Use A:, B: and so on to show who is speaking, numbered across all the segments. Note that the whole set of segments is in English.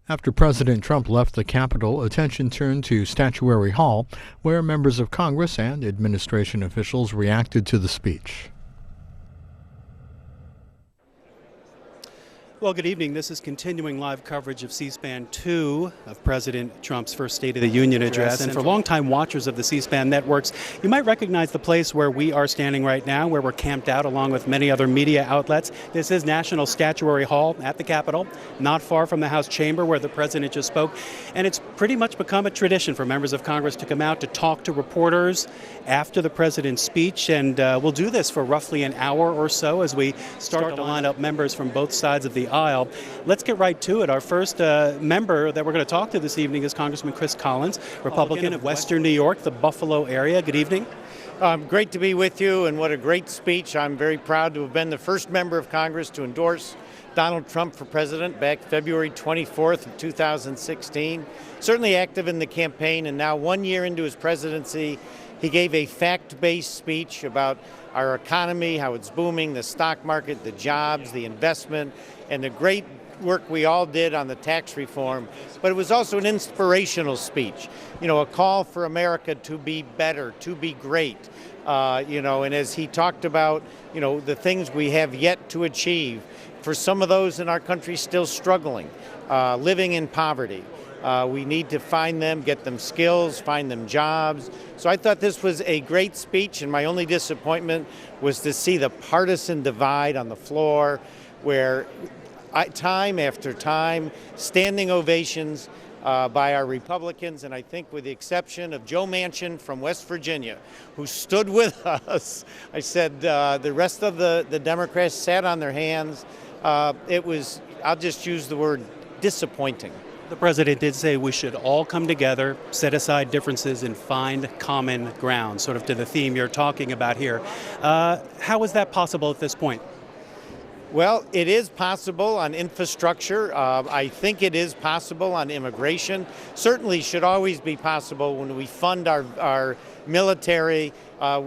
A: After President Trump left the Capitol, attention turned to Statuary Hall, where members of Congress and administration officials reacted to the speech.
B: Well, good evening. This is continuing live coverage of C-SPAN 2 of President Trump's first State of the Union address. And for longtime watchers of the C-SPAN networks, you might recognize the place where we are standing right now, where we're camped out along with many other media outlets. This is National Statuary Hall at the Capitol, not far from the House chamber where the president just spoke. And it's pretty much become a tradition for members of Congress to come out to talk to reporters after the president's speech. And we'll do this for roughly an hour or so as we start to line up members from both sides of the aisle. Let's get right to it. Our first member that we're going to talk to this evening is Congressman Chris Collins, Republican of Western New York, the Buffalo area. Good evening.
C: Great to be with you, and what a great speech. I'm very proud to have been the first member of Congress to endorse Donald Trump for president back February 24th of 2016. Certainly active in the campaign, and now 1 year into his presidency, he gave a fact-based speech about our economy, how it's booming, the stock market, the jobs, the investment, and the great work we all did on the tax reform. But it was also an inspirational speech, a call for America to be better, to be great, and as he talked about, the things we have yet to achieve, for some of those in our country still struggling, living in poverty. We need to find them, get them skills, find them jobs. So I thought this was a great speech, and my only disappointment was to see the partisan divide on the floor, where time after time, standing ovations by our Republicans, and I think with the exception of Joe Manchin from West Virginia, who stood with us. I said the rest of the Democrats sat on their hands. It was, I'll just use the word, disappointing.
B: The president did say we should all come together, set aside differences, and find common ground, sort of to the theme you're talking about here. How is that possible at this point?
C: Well, it is possible on infrastructure. I think it is possible on immigration. Certainly should always be possible when we fund our military.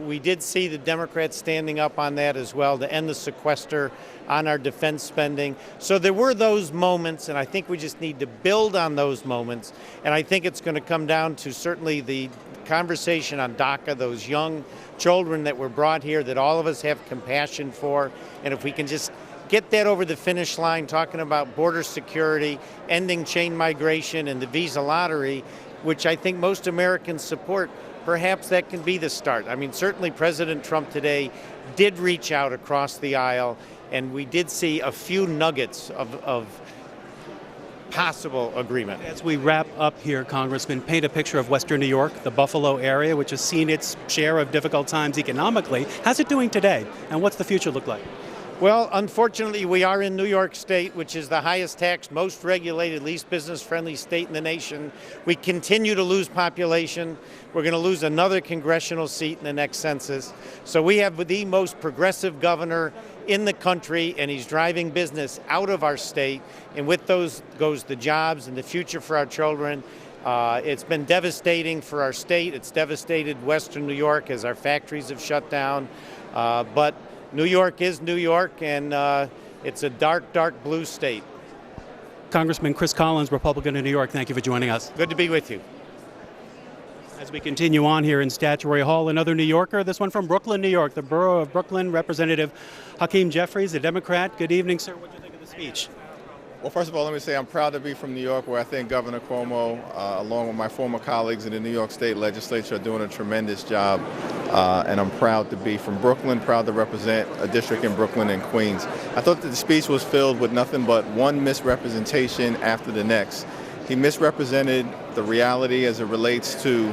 C: We did see the Democrats standing up on that as well to end the sequester on our defense spending. So there were those moments, and I think we just need to build on those moments. And I think it's going to come down to certainly the conversation on DACA, those young children that were brought here that all of us have compassion for. And if we can just get that over the finish line, talking about border security, ending chain migration and the visa lottery, which I think most Americans support, perhaps that can be the start. I mean, certainly President Trump today did reach out across the aisle, and we did see a few nuggets of possible agreement.
B: As we wrap up here, Congressman, paint a picture of Western New York, the Buffalo area, which has seen its share of difficult times economically. How's it doing today, and what's the future look like?
C: Well, unfortunately, we are in New York State, which is the highest taxed, most regulated, least business-friendly state in the nation. We continue to lose population. We're going to lose another congressional seat in the next census. So we have the most progressive governor in the country, and he's driving business out of our state. And with those goes the jobs and the future for our children. It's been devastating for our state. It's devastated Western New York as our factories have shut down. But New York is New York, and it's a dark, dark blue state.
B: Congressman Chris Collins, Republican of New York, thank you for joining us.
C: Good to be with you.
B: As we continue on here in Statuary Hall, another New Yorker, this one from Brooklyn, New York, the borough of Brooklyn, Representative Hakeem Jeffries, a Democrat. Good evening, sir. What do you think of the speech?
D: Well, first of all, let me say I'm proud to be from New York, where I think Governor Cuomo, along with my former colleagues in the New York State Legislature, are doing a tremendous job. And I'm proud to be from Brooklyn, proud to represent a district in Brooklyn and Queens. I thought that the speech was filled with nothing but one misrepresentation after the next. He misrepresented the reality as it relates to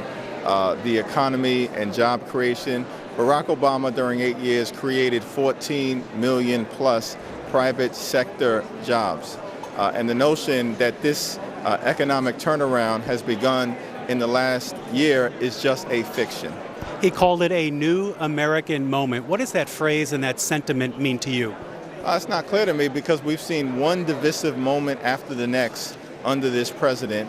D: the economy and job creation. Barack Obama, during 8 years, created 14 million plus private sector jobs. And the notion that this economic turnaround has begun in the last year is just a fiction.
B: He called it a new American moment. What does that phrase and that sentiment mean to you?
D: It's not clear to me, because we've seen one divisive moment after the next under this president.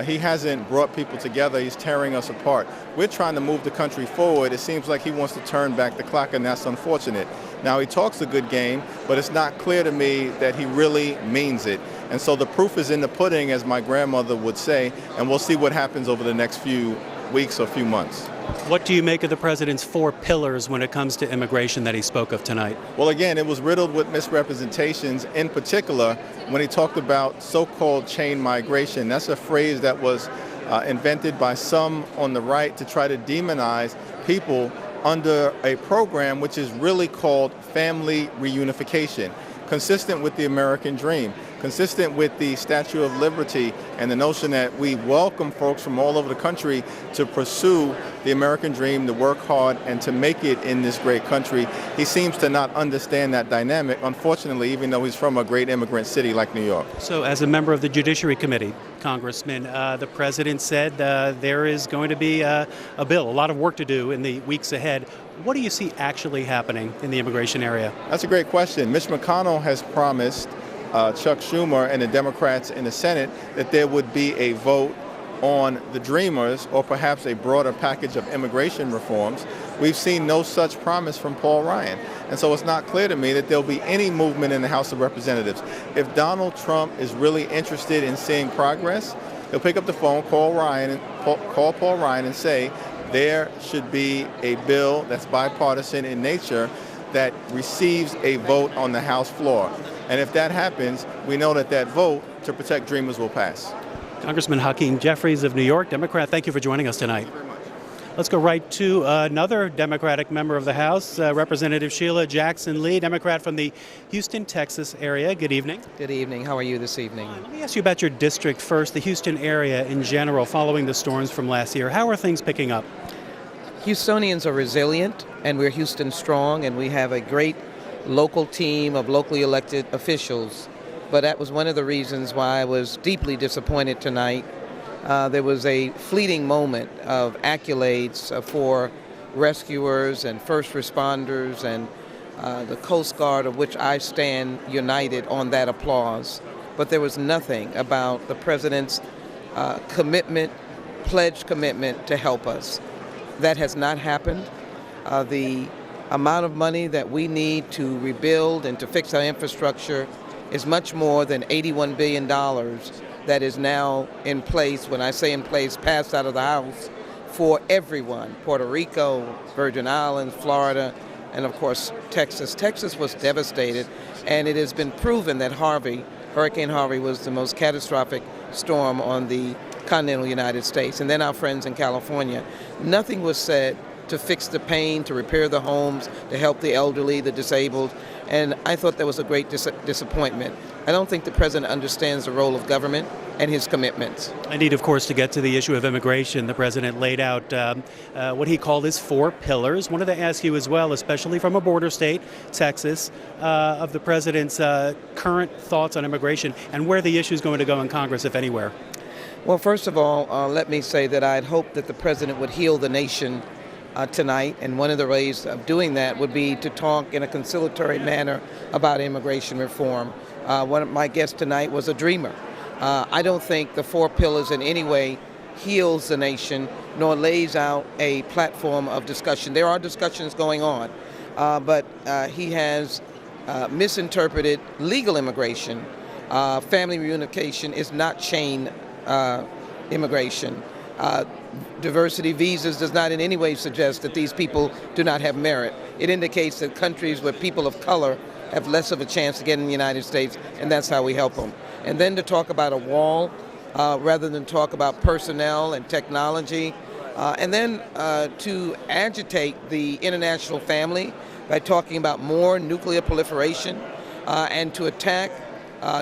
D: He hasn't brought people together. He's tearing us apart. We're trying to move the country forward. It seems like he wants to turn back the clock, and that's unfortunate. Now, he talks a good game, but it's not clear to me that he really means it. And so the proof is in the pudding, as my grandmother would say, and we'll see what happens over the next few weeks or few months.
B: What do you make of the president's 4 pillars when it comes to immigration that he spoke of tonight?
D: Well, again, it was riddled with misrepresentations, in particular when he talked about so-called chain migration. That's a phrase that was invented by some on the right to try to demonize people under a program which is really called family reunification, consistent with the American dream, consistent with the Statue of Liberty and the notion that we welcome folks from all over the country to pursue the American dream, to work hard, and to make it in this great country. He seems to not understand that dynamic, unfortunately, even though he's from a great immigrant city like New York.
B: So as a member of the Judiciary Committee, Congressman, the president said there is going to be a bill, a lot of work to do in the weeks ahead. What do you see actually happening in the immigration area?
D: That's a great question. Mitch McConnell has promised Chuck Schumer and the Democrats in the Senate that there would be a vote on the Dreamers, or perhaps a broader package of immigration reforms. We've seen no such promise from Paul Ryan. And so it's not clear to me that there'll be any movement in the House of Representatives. If Donald Trump is really interested in seeing progress, he'll pick up the phone, call Paul Ryan and say there should be a bill that's bipartisan in nature that receives a vote on the House floor. And if that happens, we know that that vote to protect Dreamers will pass.
B: Congressman Hakeem Jeffries of New York, Democrat, thank you for joining us tonight. Let's go right to another Democratic member of the House, Representative Sheila Jackson-Lee, Democrat from the Houston, Texas area. Good evening.
E: Good evening. How are you this evening?
B: Let me ask you about your district first, the Houston area in general, following the storms from last year. How are things picking up?
E: Houstonians are resilient, and we're Houston strong, and we have a great local team of locally elected officials. But that was one of the reasons why I was deeply disappointed tonight. There was a fleeting moment of accolades for rescuers and first responders and the Coast Guard, of which I stand united on that applause. But there was nothing about the president's pledged commitment to help us. That has not happened. The amount of money that we need to rebuild and to fix our infrastructure is much more than $81 billion that is now in place. When I say in place, passed out of the House for everyone. Puerto Rico, Virgin Islands, Florida, and of course Texas. Texas was devastated, and it has been proven that Hurricane Harvey was the most catastrophic storm on the continental United States. And then our friends in California. Nothing was said to fix the pain, to repair the homes, to help the elderly, the disabled. And I thought that was a great disappointment. I don't think the president understands the role of government and his commitments.
B: I need, of course, to get to the issue of immigration. The president laid out what he called his 4 pillars. Wanted to ask you as well, especially from a border state, Texas, of the president's current thoughts on immigration and where the issue is going to go in Congress, if anywhere.
E: Well, first of all, let me say that I'd hoped that the president would heal the nation tonight, and one of the ways of doing that would be to talk in a conciliatory manner about immigration reform. One of my guests tonight was a dreamer. I don't think the 4 pillars in any way heals the nation, nor lays out a platform of discussion. There are discussions going on, but he has misinterpreted legal immigration. Family reunification is not chain immigration. Diversity visas does not in any way suggest that these people do not have merit. It indicates that countries where people of color have less of a chance to get in the United States, and that's how we help them. And then to talk about a wall rather than talk about personnel and technology, and then to agitate the international family by talking about more nuclear proliferation and to attack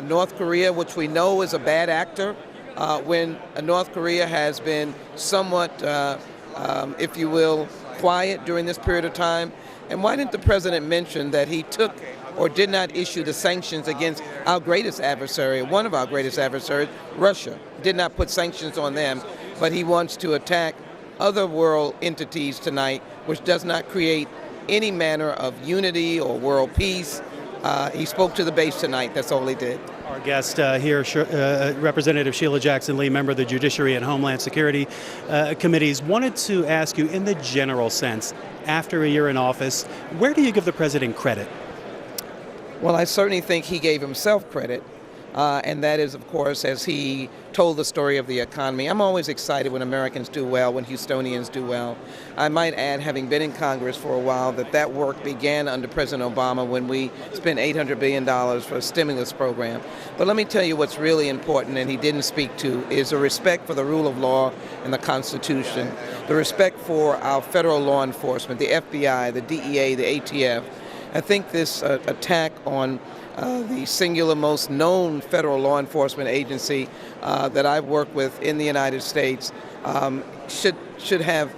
E: North Korea, which we know is a bad actor. When North Korea has been somewhat, if you will, quiet during this period of time. And why didn't the president mention that he took or did not issue the sanctions against our greatest adversary, one of our greatest adversaries, Russia? Did not put sanctions on them, but he wants to attack other world entities tonight, which does not create any manner of unity or world peace. He spoke to the base tonight. That's all he did.
B: Our guest here, Representative Sheila Jackson-Lee, member of the Judiciary and Homeland Security Committees, wanted to ask you, in the general sense, after a year in office, where do you give the president credit?
E: Well, I certainly think he gave himself credit And that is, of course, as he told the story of the economy. I'm always excited when Americans do well, when Houstonians do well. I might add, having been in Congress for a while, that work began under President Obama when we spent $800 billion for a stimulus program. But let me tell you what's really important, and he didn't speak to, is the respect for the rule of law and the Constitution, the respect for our federal law enforcement, the FBI, the DEA, the ATF. I think this attack on the singular most known federal law enforcement agency that I've worked with in the United States should have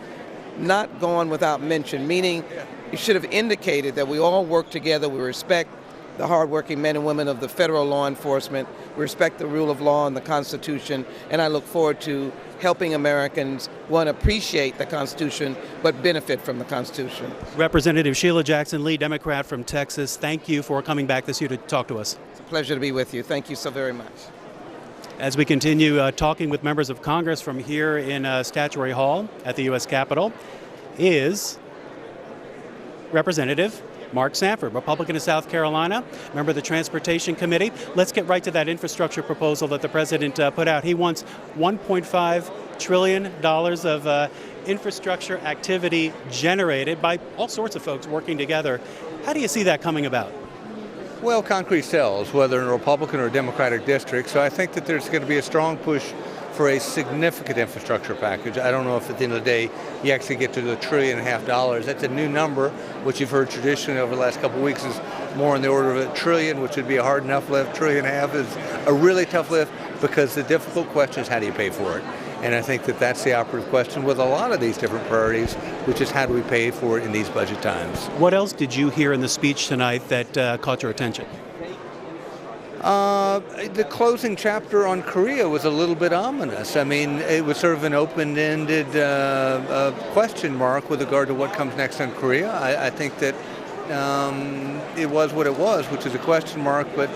E: not gone without mention, meaning it should have indicated that we all work together, we respect the hardworking men and women of the federal law enforcement, we respect the rule of law and the Constitution, and I look forward to helping Americans, one, appreciate the Constitution, but benefit from the Constitution.
B: Representative Sheila Jackson-Lee, Democrat from Texas, thank you for coming back this year to talk to us.
E: It's a pleasure to be with you. Thank you so very much.
B: As we continue talking with members of Congress from here in Statuary Hall at the U.S. Capitol is Representative Mark Sanford, Republican of South Carolina, member of the Transportation Committee. Let's get right to that infrastructure proposal that the president put out. He wants $1.5 trillion of infrastructure activity generated by all sorts of folks working together. How do you see that coming about?
F: Well, concrete sells, whether in a Republican or Democratic district, so I think that there's going to be a strong push for a significant infrastructure package. I don't know if at the end of the day you actually get to the $1.5 trillion. That's a new number, which you've heard traditionally over the last couple of weeks is more in the order of $1 trillion, which would be a hard enough lift. $1.5 trillion is a really tough lift because the difficult question is how do you pay for it? And I think that that's the operative question with a lot of these different priorities, which is how do we pay for it in these budget times.
B: What else did you hear in the speech tonight that caught your attention?
F: The closing chapter on Korea was a little bit ominous. I mean, it was sort of an open-ended question mark with regard to what comes next on Korea. I think that it was what it was, which is a question mark, but,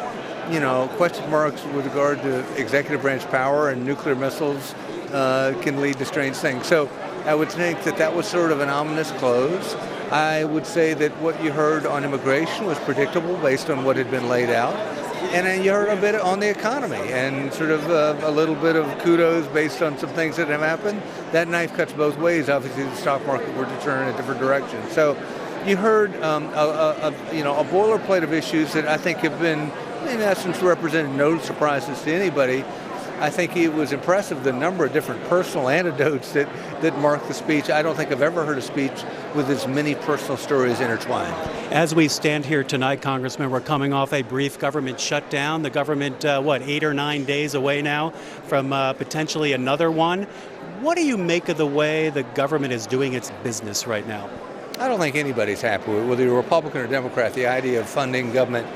F: you know, question marks with regard to executive branch power and nuclear missiles can lead to strange things. So I would think that that was sort of an ominous close. I would say that what you heard on immigration was predictable based on what had been laid out. And then you heard a bit on the economy and sort of a little bit of kudos based on some things that have happened. That knife cuts both ways. Obviously, the stock market were to turn in a different direction. So you heard a boilerplate of issues that I think have been, in essence, represented no surprises to anybody. I think it was impressive the number of different personal anecdotes that marked the speech. I don't think I've ever heard a speech with as many personal stories intertwined.
B: As we stand here tonight, Congressman, we're coming off a brief government shutdown. The government, 8 or 9 days away now from potentially another one. What do you make of the way the government is doing its business right now?
F: I don't think anybody's happy with it, whether you're a Republican or Democrat. The idea of funding government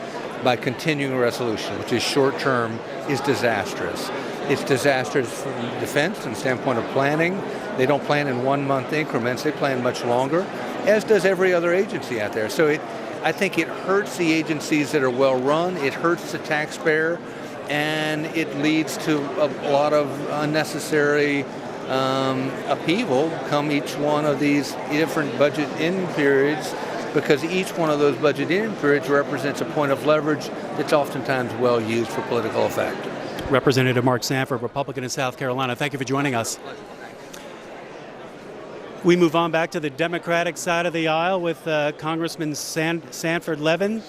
F: by continuing a resolution, which is short-term, is disastrous. It's disastrous from defense and standpoint of planning. They don't plan in 1 month increments. They plan much longer, as does every other agency out there. So I think it hurts the agencies that are well run. It hurts the taxpayer, and it leads to a lot of unnecessary upheaval come each one of these different budget end periods, because each one of those budget end periods represents a point of leverage that's oftentimes well used for political effect.
B: Representative Mark Sanford, Republican of South Carolina, thank you for joining us. We move on back to the Democratic side of the aisle with Congressman Sanford Levin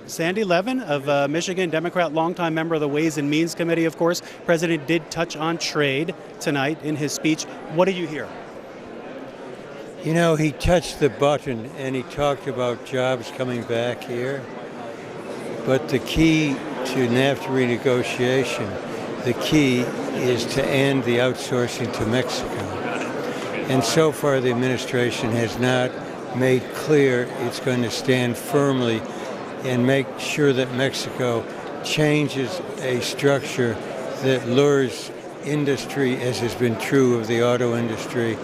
B: Sandy Levin of Michigan, Democrat, longtime member of the Ways and Means Committee, of course. President did touch on trade tonight in his speech. What do you hear?
G: You know, he touched the button and he talked about jobs coming back here. But the key to NAFTA renegotiation, the key is to end the outsourcing to Mexico. And so far the administration has not made clear it's going to stand firmly and make sure that Mexico changes a structure that lures industry, as has been true of the auto industry,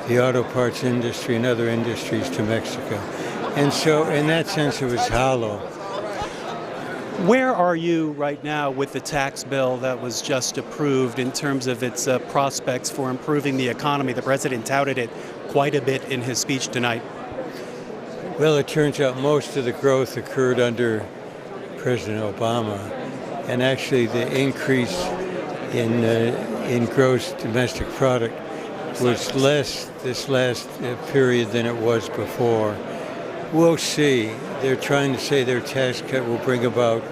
G: the auto parts industry and other industries, to Mexico. And so in that sense it was hollow.
B: Where are you right now with the tax bill that was just approved in terms of its prospects for improving the economy? The president touted it quite a bit in his speech tonight.
G: Well, it turns out most of the growth occurred under President Obama. and actually the increase in gross domestic product was less this last period than it was before. We'll see. They're trying to say their tax cut will bring about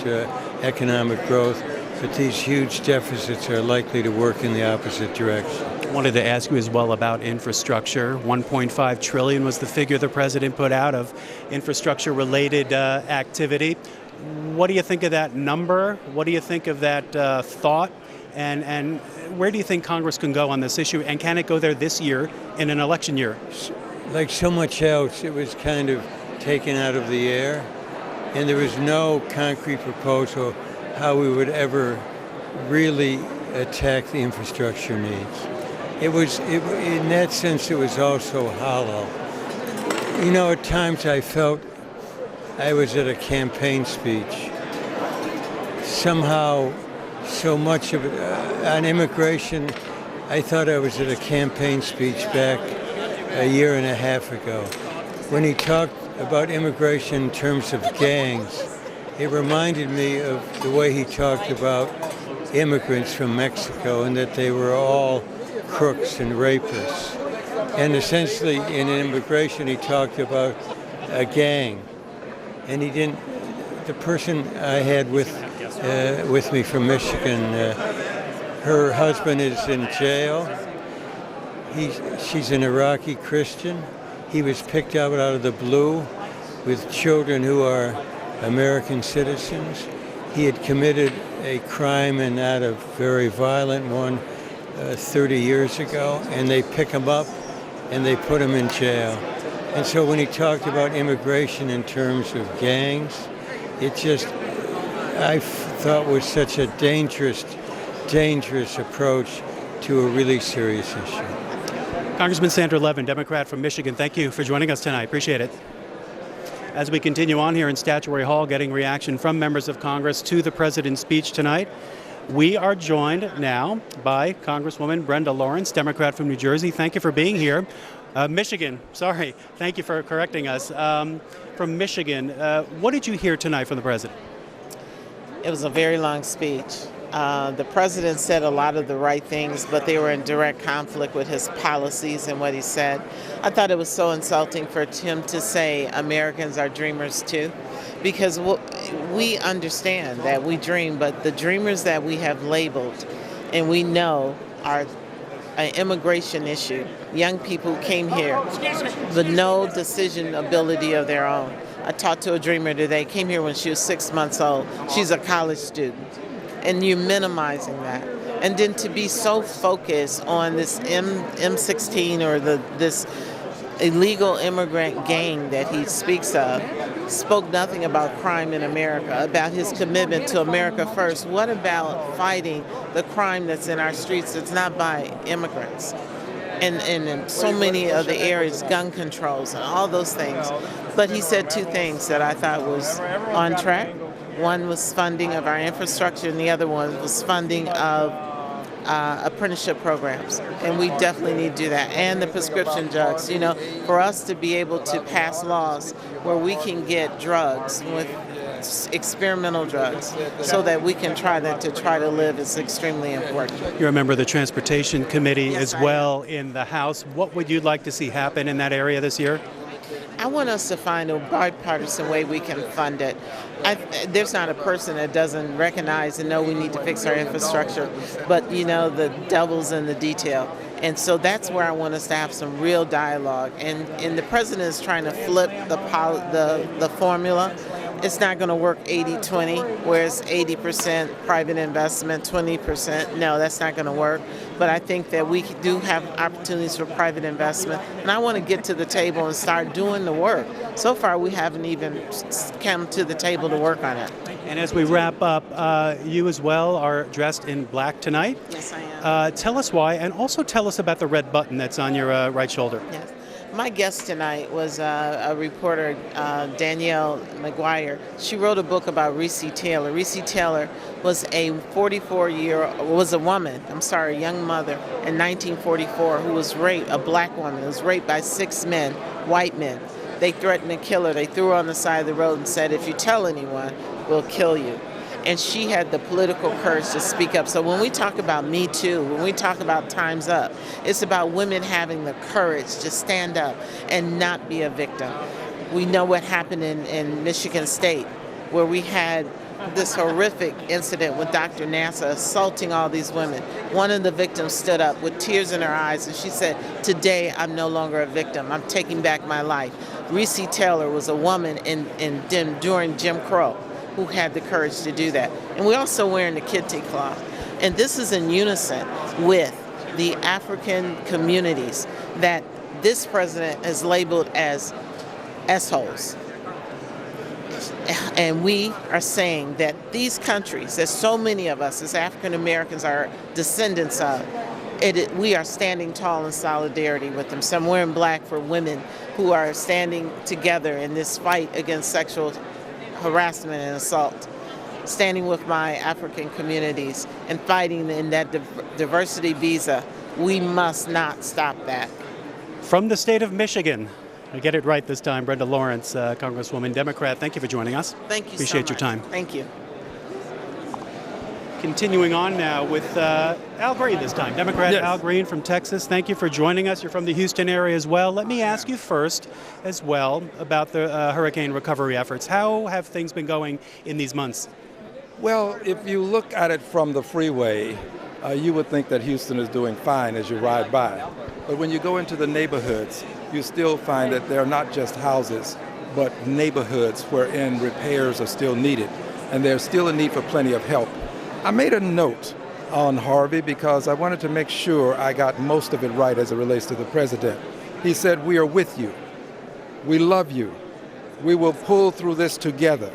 G: economic growth, but these huge deficits are likely to work in the opposite direction.
B: I wanted to ask you as well about infrastructure. $1.5 trillion was the figure the president put out of infrastructure-related activity. What do you think of that number? What do you think of that thought? And where do you think Congress can go on this issue? And can it go there this year in an election year?
G: Like so much else, it was kind of taken out of the air, and there was no concrete proposal how we would ever really attack the infrastructure needs. In that sense, it was also hollow. You know, at times I felt I was at a campaign speech. Somehow, so much of it, on immigration, I thought I was at a campaign speech back a year and a half ago. When he talked about immigration in terms of gangs, it reminded me of the way he talked about immigrants from Mexico and that they were all crooks and rapists. And essentially in immigration he talked about a gang. And he didn't, the person I had with me from Michigan, her husband is in jail. She's an Iraqi Christian. He was picked out of the blue with children who are American citizens. He had committed a crime, and not a very violent one, 30 years ago, and they pick him up and they put him in jail. And so when he talked about immigration in terms of gangs, it just, I thought was such a dangerous approach to a really serious issue.
B: Congressman Sandra Levin, Democrat from Michigan, thank you for joining us tonight. Appreciate it. As we continue on here in Statuary Hall, getting reaction from members of Congress to the president's speech tonight, we are joined now by Congresswoman Brenda Lawrence, Democrat from New Jersey. Thank you for being here. Michigan, sorry. Thank you for correcting us. From Michigan, what did you hear tonight from the president?
H: It was a very long speech. The president said a lot of the right things, but they were in direct conflict with his policies and what he said. I thought it was so insulting for him to say Americans are dreamers too, because we understand that we dream, but the dreamers that we have labeled and we know are an immigration issue. Young people who came here with no decision ability of their own. I talked to a dreamer today, came here when she was 6 months old. She's a college student. And you're minimizing that. And then to be so focused on this M16 or this illegal immigrant gang that he speaks of, spoke nothing about crime in America, about his commitment to America first. What about fighting the crime that's in our streets that's not by immigrants? And in so many of the areas, gun controls and all those things. But he said two things that I thought was on track. One was funding of our infrastructure, and the other one was funding of apprenticeship programs. And we definitely need to do that. And the prescription drugs, you know, for us to be able to pass laws where we can get drugs with experimental drugs so that we can try to live is extremely important.
B: You're a member of the Transportation Committee
H: Yes,
B: as well in the House. What would you like to see happen in that area this year?
H: I want us to find a bipartisan way we can fund it. There's not a person that doesn't recognize and know we need to fix our infrastructure, but you know, the devil's in the detail. And so that's where I want us to have some real dialogue. And the president is trying to flip the formula. It's not going to work 80-20, where it's 80% private investment, 20%. No, that's not going to work. But I think that we do have opportunities for private investment. And I want to get to the table and start doing the work. So far, we haven't even come to the table to work on it.
B: And as we wrap up, you as well are dressed in black tonight.
H: Yes, I am.
B: Tell us why, and also tell us about the red button that's on your right shoulder.
H: Yes. My guest tonight was a reporter, Danielle McGuire. She wrote a book about Reese Taylor. Reese Taylor was a young mother in 1944 who was raped, a black woman who was raped by 6 men, white men. They threatened to kill her. They threw her on the side of the road and said, if you tell anyone, we'll kill you. And she had the political courage to speak up. So when we talk about Me Too, when we talk about Time's Up, it's about women having the courage to stand up and not be a victim. We know what happened in Michigan State, where we had this horrific incident with Dr. Nassa assaulting all these women. One of the victims stood up with tears in her eyes and she said, "Today I'm no longer a victim. I'm taking back my life." Reese Taylor was a woman during Jim Crow who had the courage to do that. And we're also wearing the kente cloth. And this is in unison with the African communities that this president has labeled as S-holes. And we are saying that these countries, that so many of us as African Americans are descendants of, we are standing tall in solidarity with them. So I'm wearing black for women who are standing together in this fight against sexual harassment and assault, standing with my African communities and fighting in that diversity visa. We must not stop that.
B: From the state of Michigan, I get it right this time, Brenda Lawrence, Congresswoman, Democrat. Thank you for joining us.
H: Thank you
B: Appreciate
H: so
B: your
H: much.
B: time.
H: Thank you.
B: Continuing on now with Al Green this time. Democrat
I: Yes.
B: Al Green from Texas. Thank you for joining us. You're from the Houston area as well. Let me ask you first as well about the hurricane recovery efforts. How have things been going in these months?
I: Well, if you look at it from the freeway, you would think that Houston is doing fine as you ride by. But when you go into the neighborhoods, you still find that they're not just houses, but neighborhoods wherein repairs are still needed. And there's still a need for plenty of help. I made a note on Harvey because I wanted to make sure I got most of it right as it relates to the president. He said, "We are with you. We love you. We will pull through this together."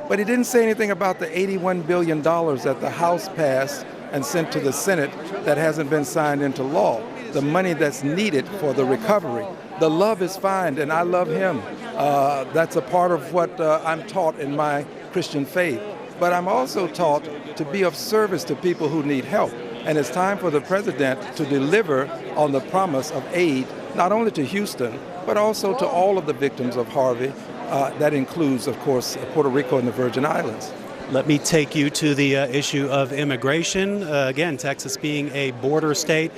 I: But he didn't say anything about the $81 billion that the House passed and sent to the Senate that hasn't been signed into law, the money that's needed for the recovery. The love is fine, and I love him. That's a part of what I'm taught in my Christian faith. But I'm also taught to be of service to people who need help. And it's time for the president to deliver on the promise of aid, not only to Houston, but also to all of the victims of Harvey. That includes, of course, Puerto Rico and the Virgin Islands.
B: Let me take you to the issue of immigration. Again, Texas being a border state.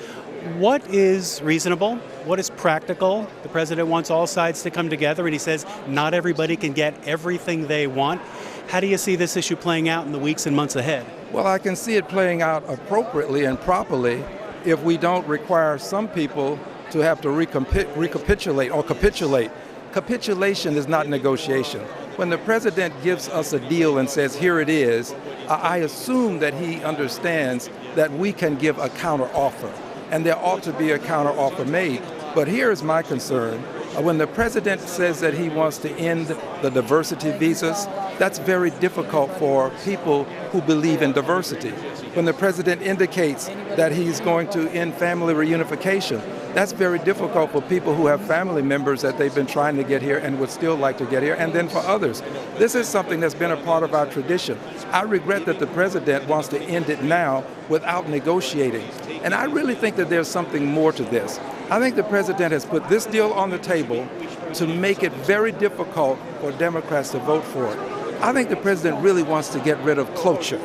B: What is reasonable? What is practical? The president wants all sides to come together, and he says not everybody can get everything they want. How do you see this issue playing out in the weeks and months ahead?
I: Well, I can see it playing out appropriately and properly if we don't require some people to have to recapitulate or capitulate. Capitulation is not negotiation. When the president gives us a deal and says, here it is, I assume that he understands that we can give a counteroffer, and there ought to be a counteroffer made. But here is my concern. When the president says that he wants to end the diversity visas, that's very difficult for people who believe in diversity. When the president indicates that he's going to end family reunification, that's very difficult for people who have family members that they've been trying to get here and would still like to get here, and then for others. This is something that's been a part of our tradition. I regret that the president wants to end it now without negotiating. And I really think that there's something more to this. I think the president has put this deal on the table to make it very difficult for Democrats to vote for it. I think the president really wants to get rid of cloture.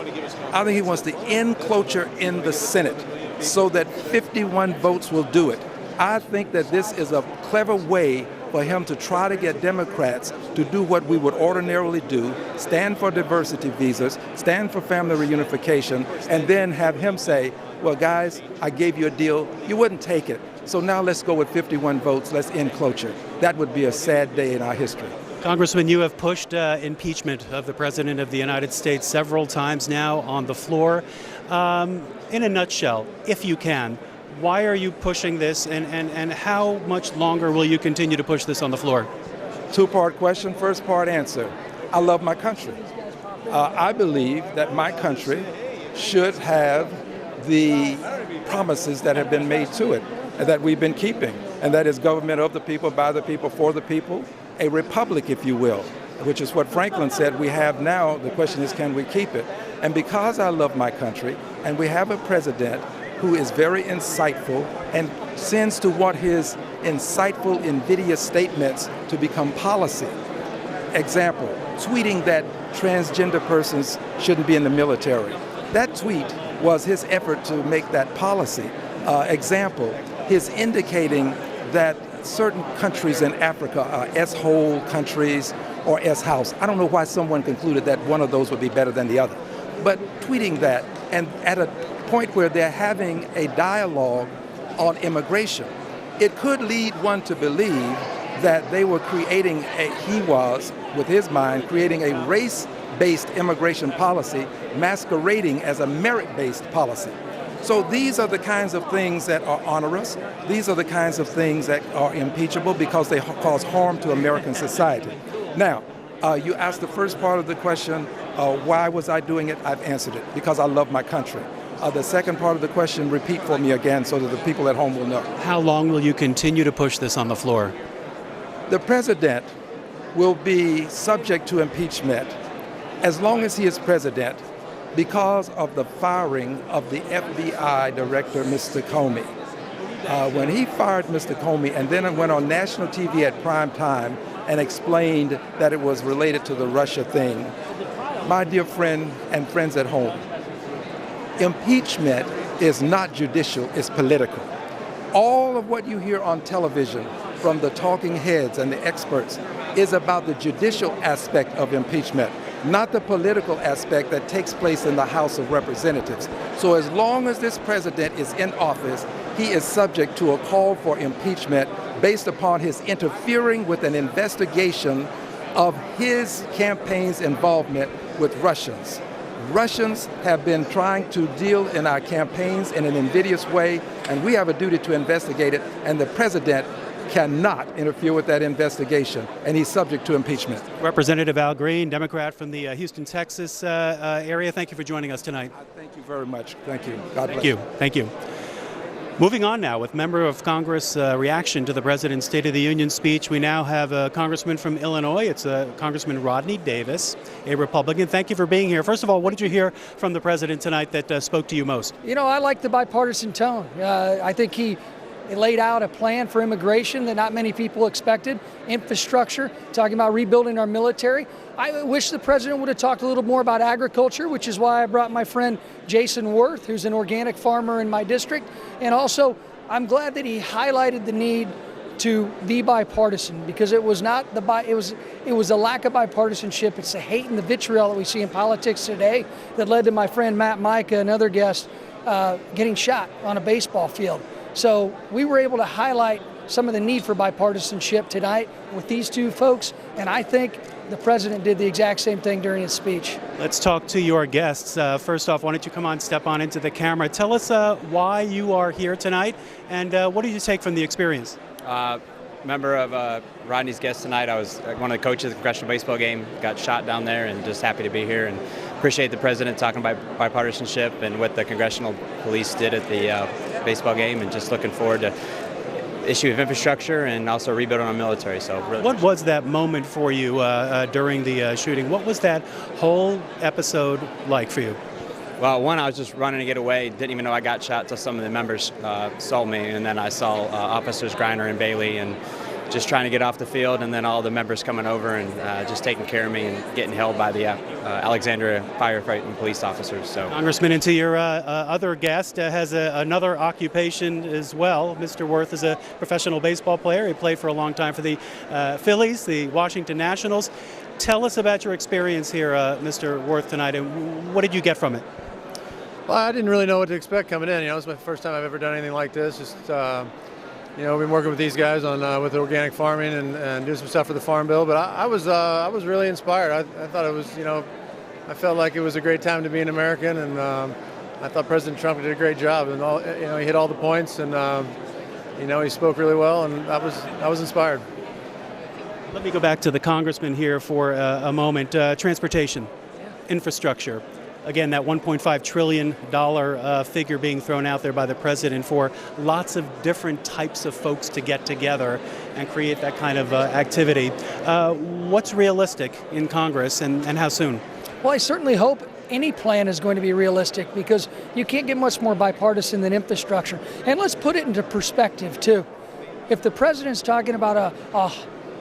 I: I think he wants to end cloture in the Senate so that 51 votes will do it. I think that this is a clever way for him to try to get Democrats to do what we would ordinarily do, stand for diversity visas, stand for family reunification, and then have him say, well, guys, I gave you a deal. You wouldn't take it. So now let's go with 51 votes. Let's end cloture. That would be a sad day in our history.
B: Congressman, you have pushed impeachment of the President of the United States several times now on the floor. In a nutshell, if you can, why are you pushing this, and how much longer will you continue to push this on the floor?
I: Two-part question, first part answer. I love my country. I believe that my country should have the promises that have been made to it, and that we've been keeping, and that is government of the people, by the people, for the people, a republic, if you will, which is what Franklin said we have now. The question is, can we keep it? And because I love my country, and we have a president who is very insightful and sends to want his insightful, invidious statements to become policy. Example, tweeting that transgender persons shouldn't be in the military. That tweet was his effort to make that policy. Example, his indicating that certain countries in Africa are S-hole countries or S-house. I don't know why someone concluded that one of those would be better than the other. But tweeting that, and at a point where they're having a dialogue on immigration, it could lead one to believe that they were creating he was, with his mind, creating a race-based immigration policy masquerading as a merit-based policy. So these are the kinds of things that are onerous. These are the kinds of things that are impeachable because they cause harm to American society. Now, you asked the first part of the question, why was I doing it? I've answered it, because I love my country. The second part of the question, repeat for me again so that the people at home will know.
B: How long will you continue to push this on the floor?
I: The president will be subject to impeachment as long as he is president because of the firing of the FBI director, Mr. Comey. When he fired Mr. Comey and then went on national TV at prime time and explained that it was related to the Russia thing, my dear friend and friends at home, impeachment is not judicial, it's political. All of what you hear on television from the talking heads and the experts is about the judicial aspect of impeachment, not the political aspect that takes place in the House of Representatives. So as long as this president is in office, he is subject to a call for impeachment based upon his interfering with an investigation of his campaign's involvement with Russians. Russians have been trying to deal in our campaigns in an invidious way, and we have a duty to investigate it, and the president cannot interfere with that investigation, and he's subject to impeachment.
B: Representative Al Green, Democrat from the Houston, Texas area, thank you for joining us tonight.
I: Thank you very much. Thank you. God bless.
B: Thank you. Thank you. Moving on now with Member of Congress reaction to the President's State of the Union speech. We now have a Congressman from Illinois. It's Congressman Rodney Davis, a Republican. Thank you for being here. First of all, what did you hear from the President tonight that spoke to you most?
J: You know, I like the bipartisan tone. I think he laid out a plan for immigration that not many people expected, infrastructure, talking about rebuilding our military. I wish the president would have talked a little more about agriculture, which is why I brought my friend Jason Worth, who's an organic farmer in my district. And also, I'm glad that he highlighted the need to be bipartisan, because it was not it was a lack of bipartisanship. It's the hate and the vitriol that we see in politics today that led to my friend Matt Micah, another guest, getting shot on a baseball field. So we were able to highlight some of the need for bipartisanship tonight with these two folks, and I think the president did the exact same thing during his speech.
B: Let's talk to your guests. First off, why don't you come on, step on into the camera. Tell us why you are here tonight, and what did you take from the experience?
K: Member of Rodney's guest tonight. I was one of the coaches of the congressional baseball game, got shot down there, and just happy to be here and appreciate the president talking about bipartisanship and what the congressional police did at the baseball game, and just looking forward to issue of infrastructure and also rebuilding our military. So really,
B: what was that moment for you during the shooting? What was that whole episode like for you?
K: Well, one, I was just running to get away. Didn't even know I got shot until some of the members saw me, and then I saw officers Griner and Bailey, and just trying to get off the field, and then all the members coming over and just taking care of me and getting held by the Alexandria firefighting police officers. So,
B: Congressman, into your other guest has another occupation as well. Mr. Worth is a professional baseball player. He played for a long time for the Phillies, the Washington Nationals. Tell us about your experience here, Mr. Worth, tonight, and what did you get from it?
L: Well, I didn't really know what to expect coming in. You know, it's my first time I've ever done anything like this. Just you know, we've been working with these guys on with organic farming and doing some stuff for the Farm Bill. But I was really inspired. I thought it was, you know, I felt like it was a great time to be an American, and I thought President Trump did a great job. And you know, he hit all the points, and you know, he spoke really well, and I was inspired.
B: Let me go back to the congressman here for a moment. Transportation, infrastructure. Again, that $1.5 trillion figure being thrown out there by the president for lots of different types of folks to get together and create that kind of activity. What's realistic in Congress, and how soon?
J: Well, I certainly hope any plan is going to be realistic, because you can't get much more bipartisan than infrastructure. And let's put it into perspective, too. If the president's talking about a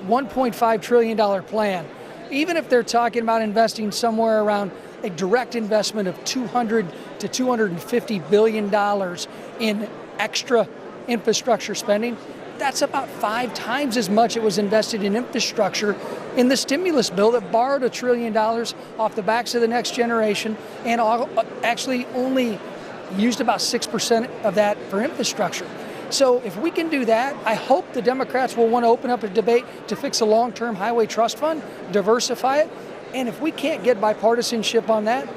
J: $1.5 trillion plan, even if they're talking about investing somewhere around a direct investment of $200 to $250 billion in extra infrastructure spending, that's about 5 times as much it was invested in infrastructure in the stimulus bill that borrowed $1 trillion off the backs of the next generation and actually only used about 6% of that for infrastructure. So if we can do that, I hope the Democrats will want to open up a debate to fix a long-term highway trust fund, diversify it, and if we can't get bipartisanship on that,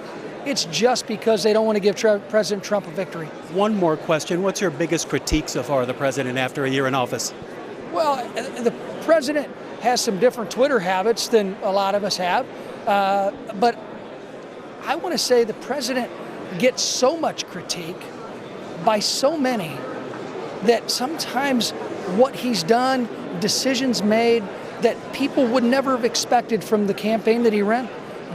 J: it's just because they don't want to give President Trump a victory.
B: One more question. What's your biggest critique so far of the president after a year in office?
J: Well, the president has some different Twitter habits than a lot of us have, but I want to say the president gets so much critique by so many that sometimes what he's done, decisions made that people would never have expected from the campaign that he ran,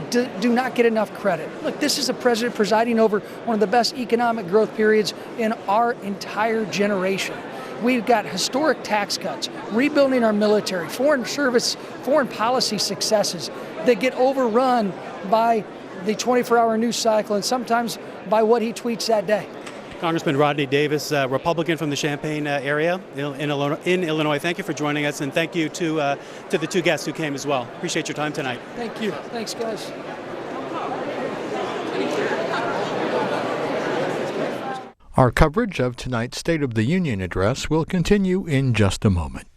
J: do not get enough credit. Look, this is a president presiding over one of the best economic growth periods in our entire generation. We've got historic tax cuts, rebuilding our military, foreign policy successes that get overrun by the 24-hour news cycle and sometimes by what he tweets that day.
B: Congressman Rodney Davis, Republican from the Champaign area in Illinois. Thank you for joining us, and thank you to the two guests who came as well. Appreciate your time tonight.
J: Thank you. Thanks, guys.
A: Our coverage of tonight's State of the Union address will continue in just a moment.